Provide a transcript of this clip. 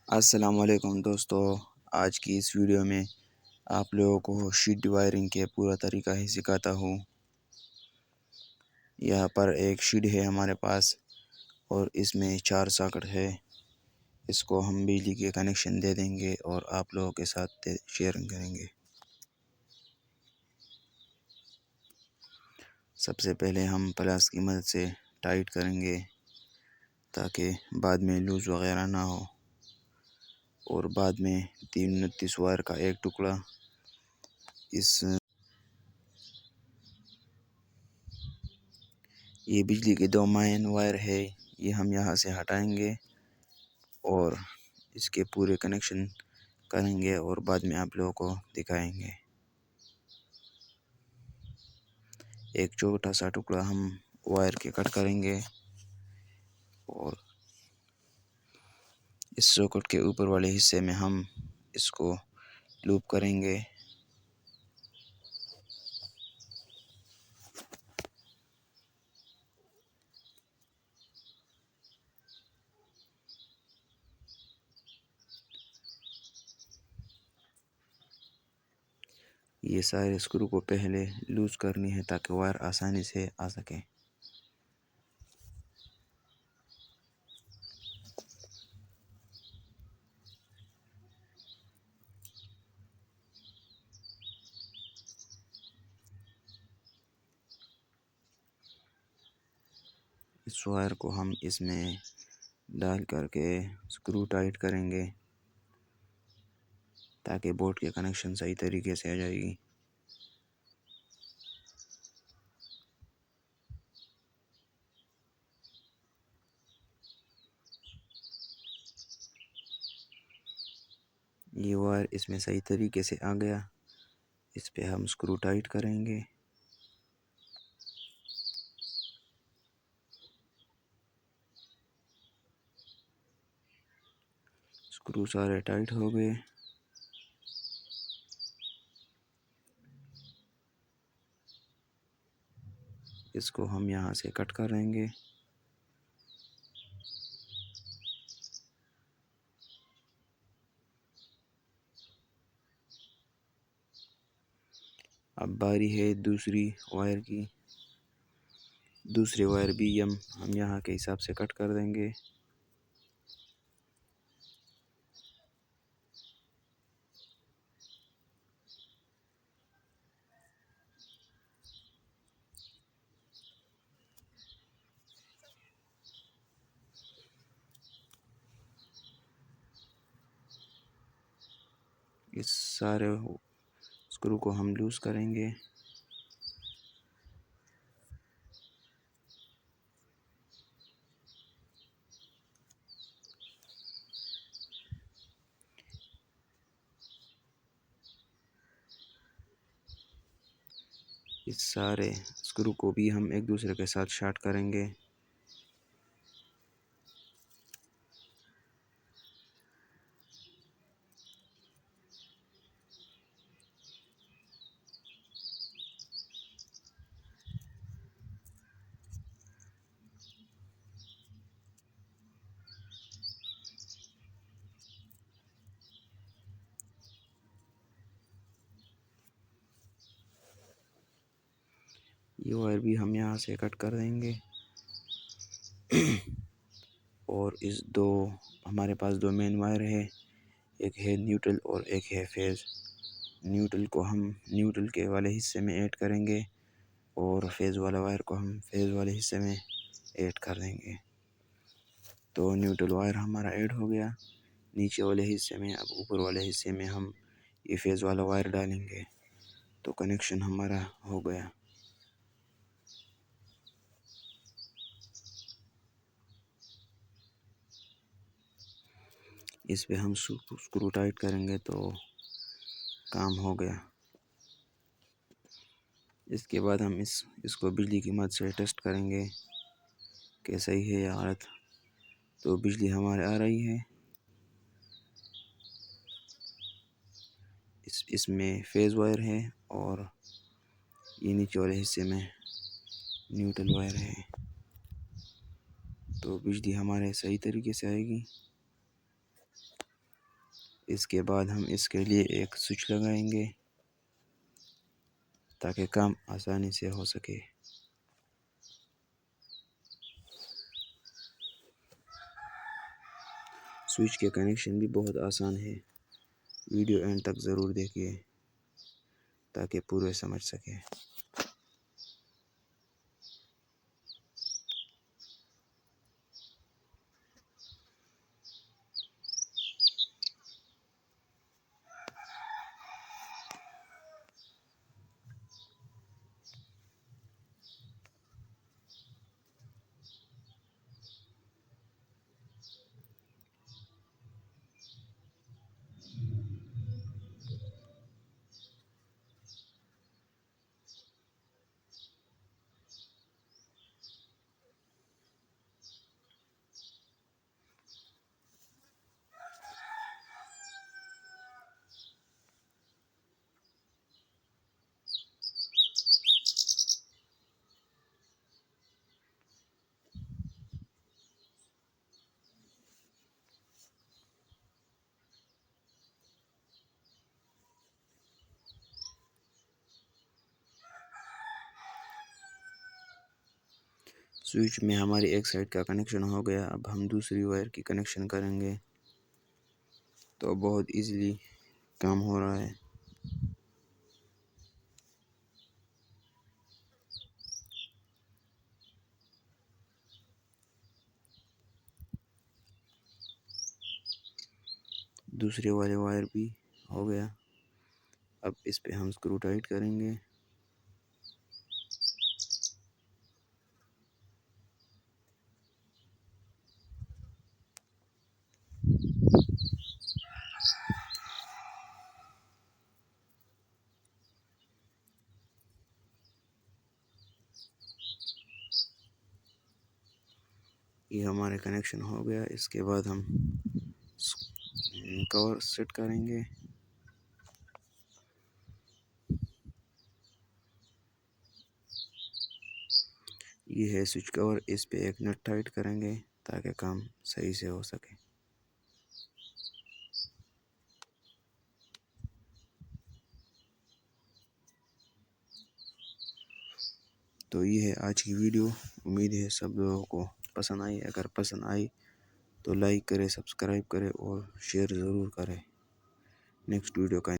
अस्सलाम वालेकुम दोस्तों। आज की इस वीडियो में आप लोगों को शीट वायरिंग के पूरा तरीका ही सिखाता हूँ। यहाँ पर एक शीट है हमारे पास और इसमें 4 सॉकेट है। इसको हम बिजली के कनेक्शन दे देंगे और आप लोगों के साथ शेयरिंग करेंगे। सबसे पहले हम प्लास की मदद से टाइट करेंगे ताकि बाद में लूज़ वगैरह ना हो। और बाद में 329 वायर का एक टुकड़ा ये बिजली के 2 मेन वायर है, ये हम यहाँ से हटाएंगे और इसके पूरे कनेक्शन करेंगे और बाद में आप लोगों को दिखाएंगे। एक छोटा सा टुकड़ा हम वायर के कट करेंगे और इस सॉकेट के ऊपर वाले हिस्से में हम इसको लूप करेंगे। ये सारे स्क्रू को पहले लूज़ करनी है ताकि वायर आसानी से आ सके। इस वायर को हम इसमें डाल करके स्क्रू टाइट करेंगे ताकि बोर्ड के कनेक्शन सही तरीके से आ जाएगी। ये वायर इसमें सही तरीके से आ गया। इस पे हम स्क्रू टाइट करेंगे। स्क्रू सारे टाइट हो गए। इसको हम यहाँ से कट करेंगे। अब बारी है दूसरी वायर की। दूसरी वायर भी हम यहाँ के हिसाब से कट कर देंगे। इस सारे स्क्रू को हम लूज़ करेंगे। इस सारे स्क्रू को भी हम एक दूसरे के साथ शॉर्ट करेंगे। ये वायर भी हम यहाँ से कट कर देंगे। और इस दो हमारे पास 2 मेन वायर है, एक है न्यूट्रल और एक है फेज़। न्यूट्रल को हम न्यूट्रल के वाले हिस्से में ऐड करेंगे और फेज़ वाला वायर को हम फेज़ वाले हिस्से में ऐड कर देंगे। तो न्यूट्रल वायर हमारा ऐड हो गया नीचे वाले हिस्से में। अब ऊपर वाले हिस्से में हम ये फेज़ वाला वायर डालेंगे तो कनेक्शन हमारा हो गया। इस पे हम स्क्रू टाइट करेंगे तो काम हो गया। इसके बाद हम इसको बिजली की मदद से टेस्ट करेंगे कि सही है या गलत। तो बिजली हमारे आ रही है। इसमें फेज़ वायर है और ये नीचे वाले हिस्से में न्यूट्रल वायर है। तो बिजली हमारे सही तरीके से आएगी। इसके बाद हम इसके लिए एक स्विच लगाएंगे ताकि काम आसानी से हो सके। स्विच के कनेक्शन भी बहुत आसान है, वीडियो एंड तक ज़रूर देखिए ताकि पूरे समझ सके। स्विच में हमारी एक साइड का कनेक्शन हो गया, अब हम दूसरी वायर की कनेक्शन करेंगे तो बहुत इजीली काम हो रहा है। दूसरे वाले वायर भी हो गया, अब इस पे हम स्क्रू टाइट करेंगे। ये हमारे कनेक्शन हो गया, इसके बाद हम कवर सेट करेंगे। ये है स्विच कवर, इस पे एक नट टाइट करेंगे ताकि काम सही से हो सके। तो ये है आज की वीडियो, उम्मीद है सब लोगों को पसंद आई। अगर पसंद आई तो लाइक करें, सब्सक्राइब करें और शेयर ज़रूर करें। नेक्स्ट वीडियो का